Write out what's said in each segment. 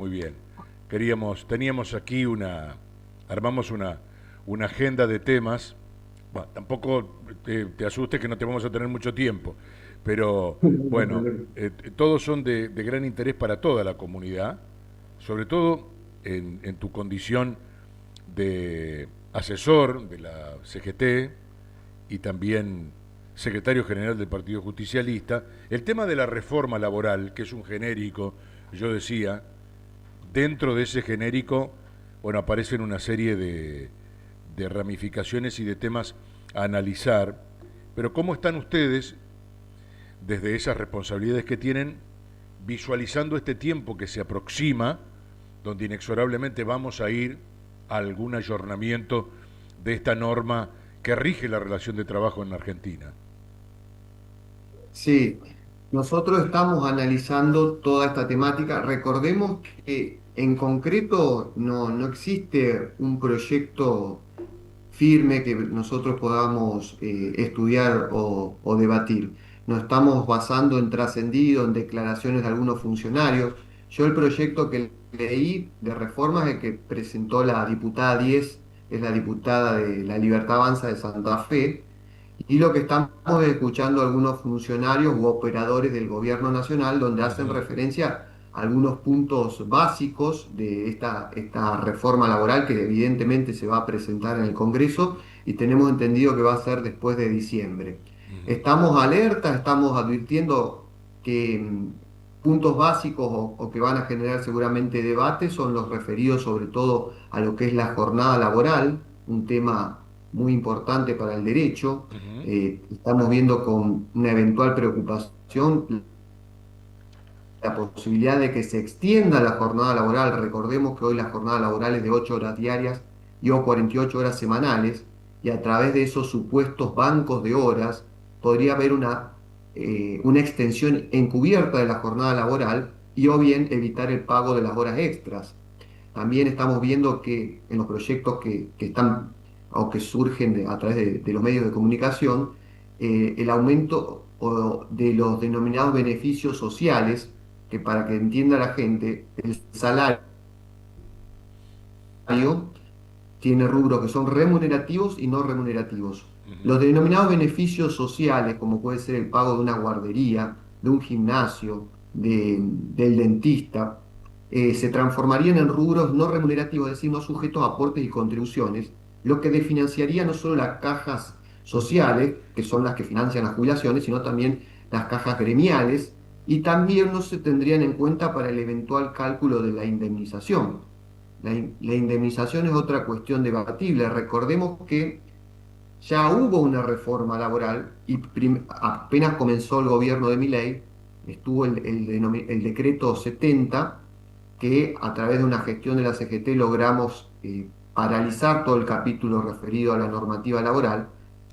Muy bien. Teníamos aquí armamos una agenda de temas. Bueno, tampoco te asustes que no te vamos a tener mucho tiempo, pero bueno, todos son de gran interés para toda la comunidad, sobre todo en tu condición de asesor de la CGT y también secretario general del Partido Justicialista. El tema de la reforma laboral, que es un genérico, yo decía, dentro de ese genérico, bueno, aparecen una serie de ramificaciones y de temas a analizar, pero ¿cómo están ustedes, desde esas responsabilidades que tienen, visualizando este tiempo que se aproxima, donde inexorablemente vamos a ir a algún ayornamiento de esta norma que rige la relación de trabajo en la Argentina? Sí, nosotros estamos analizando toda esta temática. Recordemos que en concreto no existe un proyecto firme que nosotros podamos estudiar o debatir. Nos estamos basando en trascendido, en declaraciones de algunos funcionarios. Yo el proyecto que leí de reforma es el que presentó la diputada 10, es la diputada de La Libertad Avanza de Santa Fe, y lo que estamos escuchando algunos funcionarios u operadores del gobierno nacional donde hacen Ujú. referencia a algunos puntos básicos de esta reforma laboral que evidentemente se va a presentar en el Congreso y tenemos entendido que va a ser después de diciembre. Ujú. Estamos alerta, estamos advirtiendo que puntos básicos o que van a generar seguramente debate son los referidos sobre todo a lo que es la jornada laboral, un tema muy importante para el derecho. Ujú. Estamos viendo con una eventual preocupación la posibilidad de que se extienda la jornada laboral. Recordemos que hoy la jornada laboral es de 8 horas diarias y o 48 horas semanales, y a través de esos supuestos bancos de horas podría haber una extensión encubierta de la jornada laboral y o bien evitar el pago de las horas extras. También estamos viendo que en los proyectos que están o que surgen a través de los medios de comunicación, el aumento de los denominados beneficios sociales, que para que entienda la gente, el salario tiene rubros que son remunerativos y no remunerativos. Ujú. Los denominados beneficios sociales, como puede ser el pago de una guardería, de un gimnasio, del dentista, se transformarían en rubros no remunerativos, es decir, no sujetos a aportes y contribuciones, lo que desfinanciaría no solo las cajas sociales, que son las que financian las jubilaciones, sino también las cajas gremiales, y también no se tendrían en cuenta para el eventual cálculo de la indemnización. La indemnización es otra cuestión debatible. Recordemos que ya hubo una reforma laboral y apenas comenzó el gobierno de Milei, estuvo el decreto 70, que a través de una gestión de la CGT logramos paralizar todo el capítulo referido a la normativa laboral,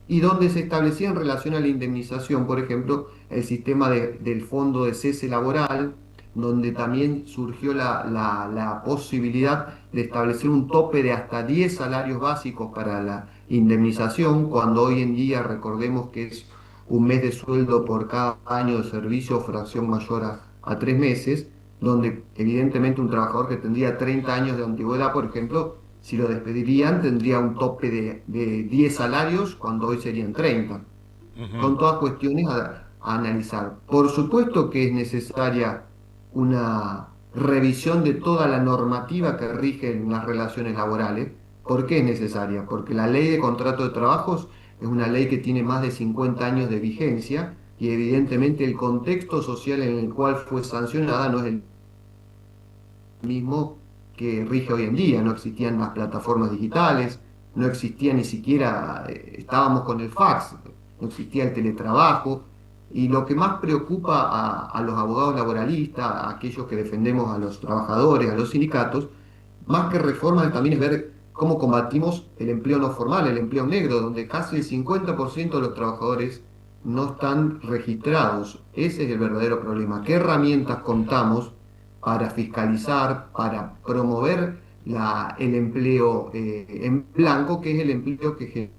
y donde se establecía en relación a la indemnización, por ejemplo, el sistema del fondo de cese laboral, donde también surgió la posibilidad de establecer un tope de hasta 10 salarios básicos para la indemnización, cuando hoy en día recordemos que es un mes de sueldo por cada año de servicio o fracción mayor a 3 meses, donde evidentemente un trabajador que tendría 30 años de antigüedad, por ejemplo, si lo despedirían, tendría un tope de 10 salarios cuando hoy serían 30. Ujú. Son todas cuestiones a analizar. Por supuesto que es necesaria una revisión de toda la normativa que rige en las relaciones laborales. ¿Por qué es necesaria? Porque la ley de contrato de trabajos es una ley que tiene más de 50 años de vigencia y evidentemente el contexto social en el cual fue sancionada no es el mismo que rige hoy en día. No existían las plataformas digitales, no existía ni siquiera, estábamos con el fax, no existía el teletrabajo. Y lo que más preocupa a los abogados laboralistas, a aquellos que defendemos a los trabajadores, a los sindicatos, más que reformas también es ver cómo combatimos el empleo no formal, el empleo negro, donde casi el 50% de los trabajadores no están registrados. Ese es el verdadero problema. ¿Qué herramientas contamos para fiscalizar, para promover el empleo en blanco, que es el empleo que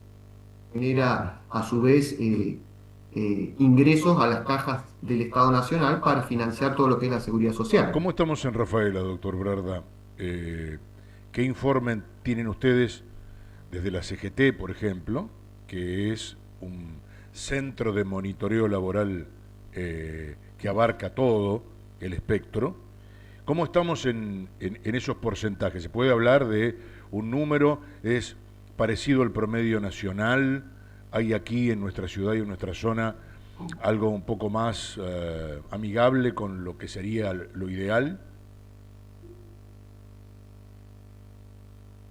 genera a su vez ingresos a las cajas del Estado Nacional para financiar todo lo que es la seguridad social. ¿Cómo estamos en Rafaela, doctor Brarda? Eh, ¿Qué informe tienen ustedes desde la CGT, por ejemplo, que es un centro de monitoreo laboral que abarca todo el espectro? ¿Cómo estamos en esos porcentajes? ¿Se puede hablar de un número? ¿Es parecido al promedio nacional? ¿Hay aquí en nuestra ciudad y en nuestra zona algo un poco más amigable con lo que sería lo ideal?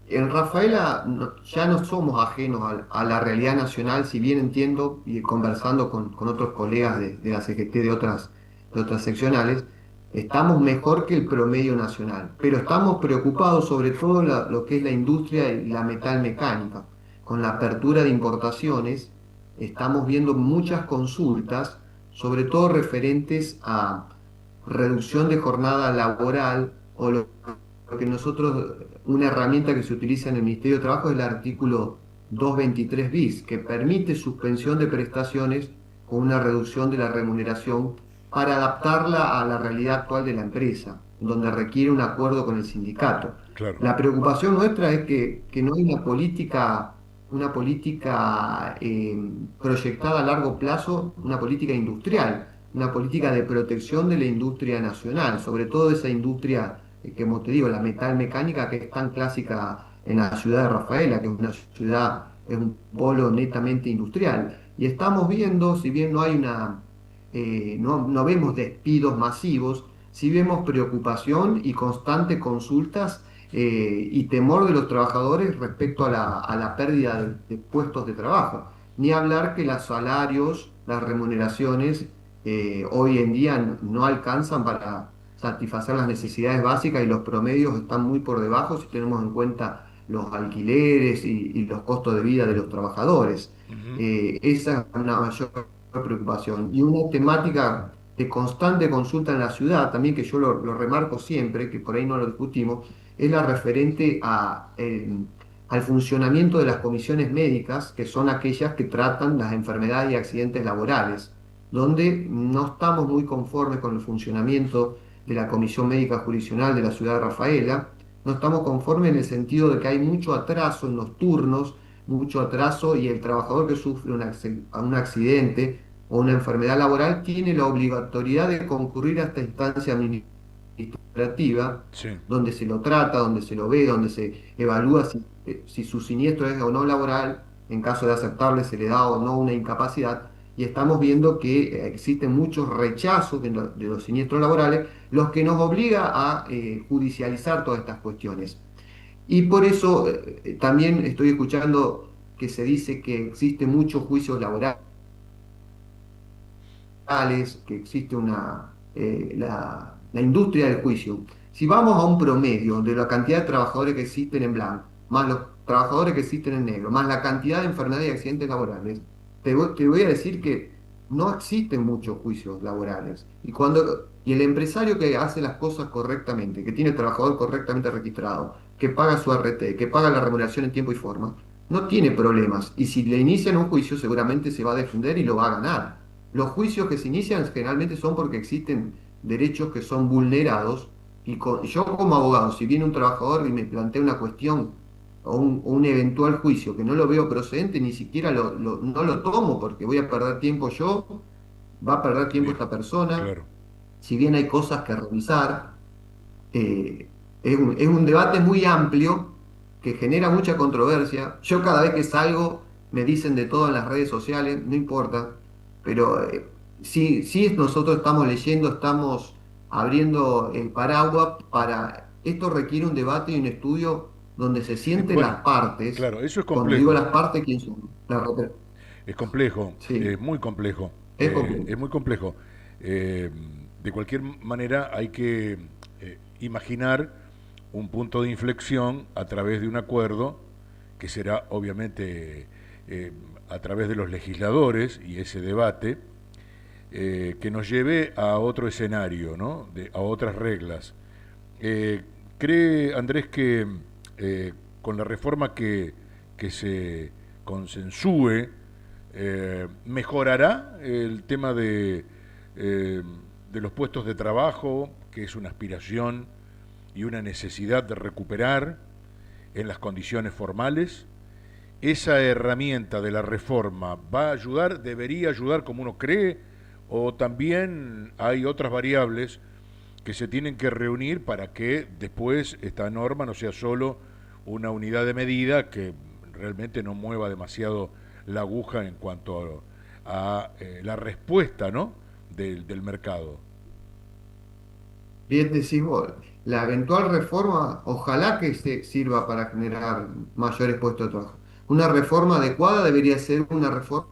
En Rafaela ya no somos ajenos a la realidad nacional, si bien entiendo y conversando con otros colegas de la CGT de otras seccionales, estamos mejor que el promedio nacional, pero estamos preocupados sobre todo lo que es la industria y la metalmecánica. Con la apertura de importaciones, estamos viendo muchas consultas, sobre todo referentes a reducción de jornada laboral o lo que nosotros, una herramienta que se utiliza en el Ministerio de Trabajo es el artículo 223 bis, que permite suspensión de prestaciones con una reducción de la remuneración para adaptarla a la realidad actual de la empresa, donde requiere un acuerdo con el sindicato. Claro, La preocupación nuestra es que no hay una política proyectada a largo plazo, una política industrial, una política de protección de la industria nacional, sobre todo esa industria que, como te digo, la metalmecánica que es tan clásica en la ciudad de Rafaela, que es una ciudad, es un polo netamente industrial. Y estamos viendo, si bien no hay no vemos despidos masivos, sí vemos preocupación y constantes consultas y temor de los trabajadores respecto a la pérdida de puestos de trabajo. Ni hablar que los salarios, las remuneraciones hoy en día no alcanzan para satisfacer las necesidades básicas y los promedios están muy por debajo si tenemos en cuenta los alquileres y los costos de vida de los trabajadores. ujú, Esa es una mayor preocupación. Y una temática de constante consulta en la ciudad, también que yo lo remarco siempre, que por ahí no lo discutimos, es la referente al funcionamiento de las comisiones médicas, que son aquellas que tratan las enfermedades y accidentes laborales, donde no estamos muy conformes con el funcionamiento de la Comisión Médica Jurisdiccional de la ciudad de Rafaela. No estamos conformes en el sentido de que hay mucho atraso en los turnos, mucho atraso y el trabajador que sufre un accidente o una enfermedad laboral tiene la obligatoriedad de concurrir a esta instancia administrativa sí, donde se lo trata, donde se lo ve, donde se evalúa si su siniestro es o no laboral, en caso de aceptarle se le da o no una incapacidad, y estamos viendo que existen muchos rechazos de los siniestros laborales, los que nos obliga a judicializar todas estas cuestiones. Y por eso también estoy escuchando que se dice que existen muchos juicios laborales, que existe la industria del juicio. Si vamos a un promedio de la cantidad de trabajadores que existen en blanco, más los trabajadores que existen en negro, más la cantidad de enfermedades y accidentes laborales, te voy a decir que no existen muchos juicios laborales. Y el empresario que hace las cosas correctamente, que tiene el trabajador correctamente registrado, que paga su RT, que paga la remuneración en tiempo y forma, no tiene problemas. Y si le inician un juicio, seguramente se va a defender y lo va a ganar. Los juicios que se inician generalmente son porque existen derechos que son vulnerados y yo como abogado, si viene un trabajador y me plantea una cuestión o un eventual juicio que no lo veo procedente, ni siquiera no lo tomo porque voy a perder tiempo yo, va a perder tiempo bien, esta persona, claro. si bien hay cosas que revisar, es un debate muy amplio que genera mucha controversia. Yo cada vez que salgo me dicen de todo en las redes sociales, no importa, pero sí nosotros estamos leyendo, estamos abriendo el paraguas para... Esto requiere un debate y un estudio donde se sienten Bueno, las partes. claro, eso es Cuando digo complejo. las partes, ¿quién son? Es complejo, Sí, es muy complejo, es complejo. es muy complejo. Eh, de cualquier manera hay que imaginar un punto de inflexión a través de un acuerdo que será obviamente a través de los legisladores y ese debate que nos lleve a otro escenario, ¿no? A otras reglas. Eh, ¿Cree Andrés que con la reforma que se consensúe ¿Mejorará el tema de los puestos de trabajo, que es una aspiración y una necesidad de recuperar en las condiciones formales? ¿Esa herramienta de la reforma va a ayudar, debería ayudar como uno cree, o también hay otras variables que se tienen que reunir para que después esta norma no sea solo una unidad de medida que realmente no mueva demasiado la aguja en cuanto a la respuesta, ¿no?, del mercado? Bien decís vos, la eventual reforma, ojalá que sirva para generar mayores puestos de trabajo. Una reforma adecuada debería ser una reforma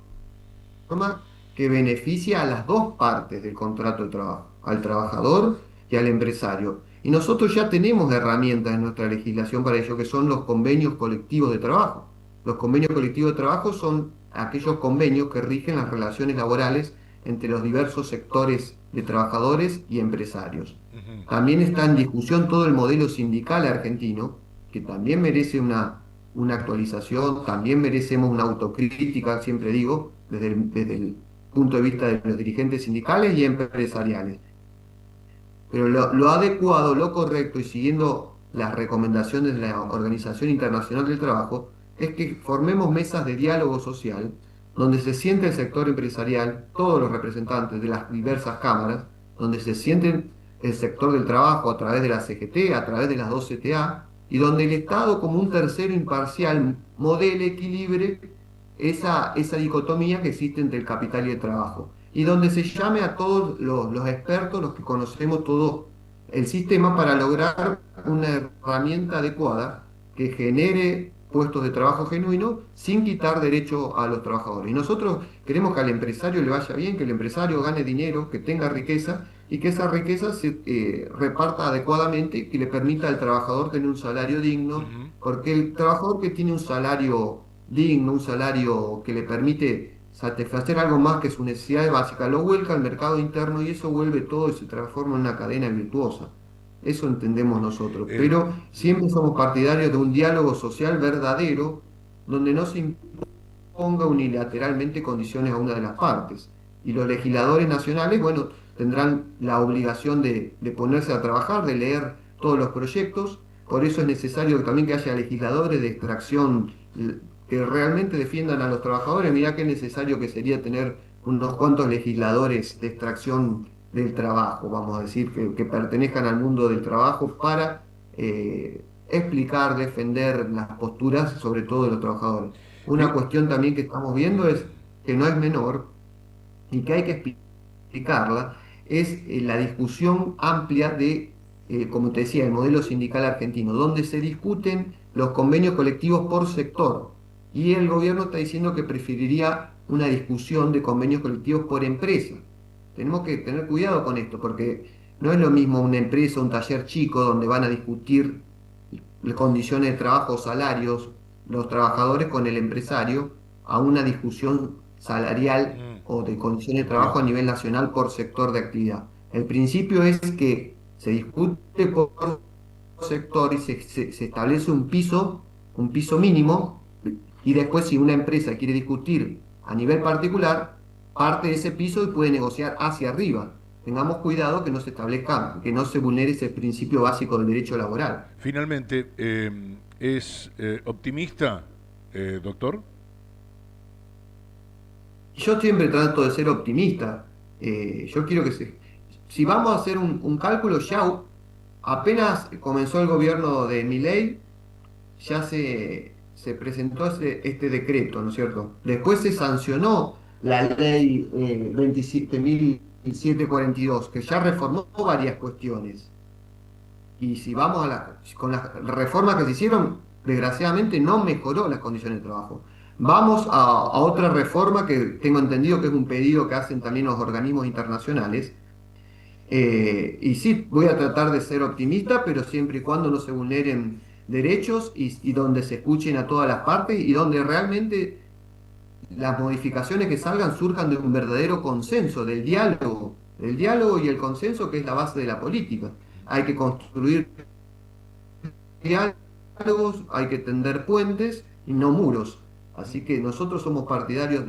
que beneficia a las dos partes del contrato de trabajo, al trabajador y al empresario. Y nosotros ya tenemos herramientas en nuestra legislación para ello, que son los convenios colectivos de trabajo. Los convenios colectivos de trabajo son aquellos convenios que rigen las relaciones laborales entre los diversos sectores de trabajadores y empresarios. Ujú. También está en discusión todo el modelo sindical argentino, que también merece una actualización, también merecemos una autocrítica, siempre digo, desde el punto de vista de los dirigentes sindicales y empresariales. Pero lo adecuado, lo correcto y siguiendo las recomendaciones de la Organización Internacional del Trabajo es que formemos mesas de diálogo social donde se siente el sector empresarial, todos los representantes de las diversas cámaras, donde se sienten el sector del trabajo a través de la CGT, a través de las dos CTA, y donde el Estado como un tercero imparcial modele, equilibre esa dicotomía que existe entre el capital y el trabajo y donde se llame a todos los expertos, los que conocemos todo el sistema para lograr una herramienta adecuada que genere puestos de trabajo genuinos sin quitar derecho a los trabajadores. Y nosotros queremos que al empresario le vaya bien, que el empresario gane dinero, que tenga riqueza y que esa riqueza se reparta adecuadamente y que le permita al trabajador tener un salario digno, Ujú. porque el trabajador que tiene un salario digno, un salario que le permite satisfacer algo más que sus necesidades básicas, lo vuelca al mercado interno y eso vuelve todo y se transforma en una cadena virtuosa. Eso entendemos nosotros, El, pero siempre somos partidarios de un diálogo social verdadero donde no se imponga unilateralmente condiciones a una de las partes. Y los legisladores nacionales, bueno, tendrán la obligación de ponerse a trabajar, de leer todos los proyectos. Por eso es necesario también que haya legisladores de extracción que realmente defiendan a los trabajadores. Mirá qué necesario que sería tener unos cuantos legisladores de extracción del trabajo, vamos a decir, que pertenezcan al mundo del trabajo para explicar, defender las posturas, sobre todo de los trabajadores. Una mi- cuestión también que estamos viendo es que no es menor y que hay que explicarla, es la discusión amplia de, como te decía, el modelo sindical argentino, donde se discuten los convenios colectivos por sector. Y el gobierno está diciendo que preferiría una discusión de convenios colectivos por empresa. Tenemos que tener cuidado con esto, porque no es lo mismo una empresa, un taller chico, donde van a discutir las condiciones de trabajo, salarios, los trabajadores con el empresario, a una discusión salarial mm, o de condiciones de trabajo a entiendo. nivel nacional por sector de actividad. El principio es que se discute por sector y se establece un piso mínimo, y después si una empresa quiere discutir a nivel particular, parte de ese piso y puede negociar hacia arriba. Tengamos cuidado que no se establezca, que no se vulnere ese principio básico del derecho laboral. Finalmente, ¿es optimista, doctor? Yo siempre trato de ser optimista. Yo quiero que si vamos a hacer un cálculo, ya apenas comenzó el gobierno de Milei, ya se presentó este decreto, ¿no es cierto? Después se sancionó la ley 27.742, que ya reformó varias cuestiones. Y si vamos con las reformas que se hicieron, desgraciadamente no mejoró las condiciones de trabajo. Vamos a otra reforma que tengo entendido que es un pedido que hacen también los organismos internacionales. Y sí, voy a tratar de ser optimista, pero siempre y cuando no se vulneren derechos y donde se escuchen a todas las partes y donde realmente las modificaciones que salgan surjan de un verdadero consenso, del diálogo y el consenso que es la base de la política. Hay que construir diálogos, hay que tender puentes y no muros. Así que nosotros somos partidarios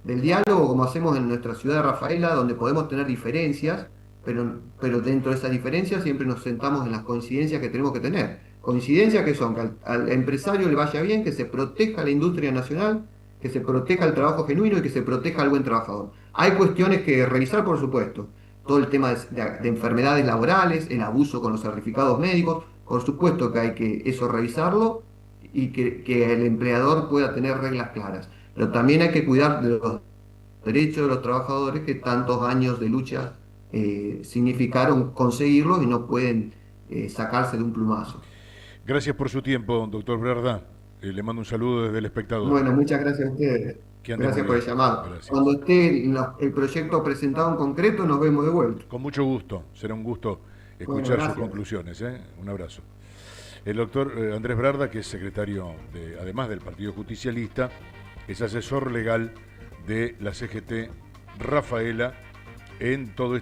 del diálogo como hacemos en nuestra ciudad de Rafaela, donde podemos tener diferencias, pero dentro de esas diferencias siempre nos sentamos en las coincidencias que tenemos que tener. Coincidencias que son que al empresario le vaya bien, que se proteja la industria nacional, que se proteja el trabajo genuino y que se proteja al buen trabajador. Hay cuestiones que revisar, por supuesto. Todo el tema de enfermedades laborales, el abuso con los certificados médicos, por supuesto que hay que eso revisarlo y que el empleador pueda tener reglas claras. Pero también hay que cuidar de los derechos de los trabajadores que tantos años de lucha significaron conseguirlos y no pueden sacarse de un plumazo. Gracias por su tiempo, doctor Brarda. Le mando un saludo desde El Espectador. Bueno, muchas gracias a ustedes. Que ande muy Gracias por el bien. llamado. Cuando Gracias. esté el proyecto presentado en concreto, nos vemos de vuelta. Con mucho gusto. Será un gusto Bueno, escuchar sus gracias. conclusiones. Un abrazo. El doctor Andrés Brarda, que es secretario, además del Partido Justicialista, es asesor legal de la CGT Rafaela en todo este